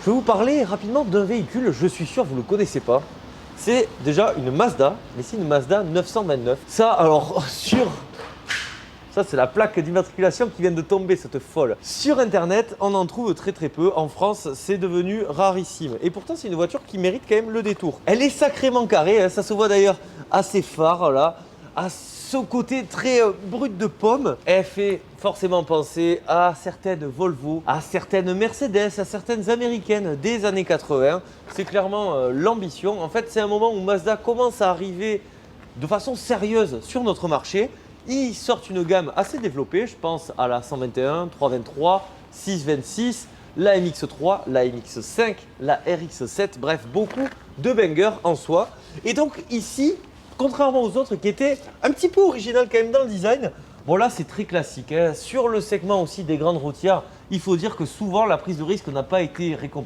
Je vais vous parler rapidement d'un véhicule, je suis sûr que vous ne le connaissez pas. C'est déjà une Mazda, mais c'est une Mazda 929. Ça, alors, Ça, c'est la plaque d'immatriculation qui vient de tomber, cette folle. Sur Internet, on en trouve très peu. En France, c'est devenu rarissime. Et pourtant, c'est une voiture qui mérite quand même le détour. Elle est sacrément carrée, hein. Ça se voit d'ailleurs à ses phares, là, à ce côté très brut de pomme. Elle fait forcément penser à certaines Volvo, à certaines Mercedes, à certaines américaines des années 80. C'est clairement l'ambition. En fait, c'est un moment où Mazda commence à arriver de façon sérieuse sur notre marché. Ils sortent une gamme assez développée, je pense à la 121, 323, 626, la MX3, la MX5, la RX7, bref, beaucoup de bangers en soi. Et donc ici, contrairement aux autres qui étaient un petit peu originales quand même dans le design, bon là c'est très classique, hein. Sur le segment aussi des grandes routières, il faut dire que souvent la prise de risque n'a pas été récompensée.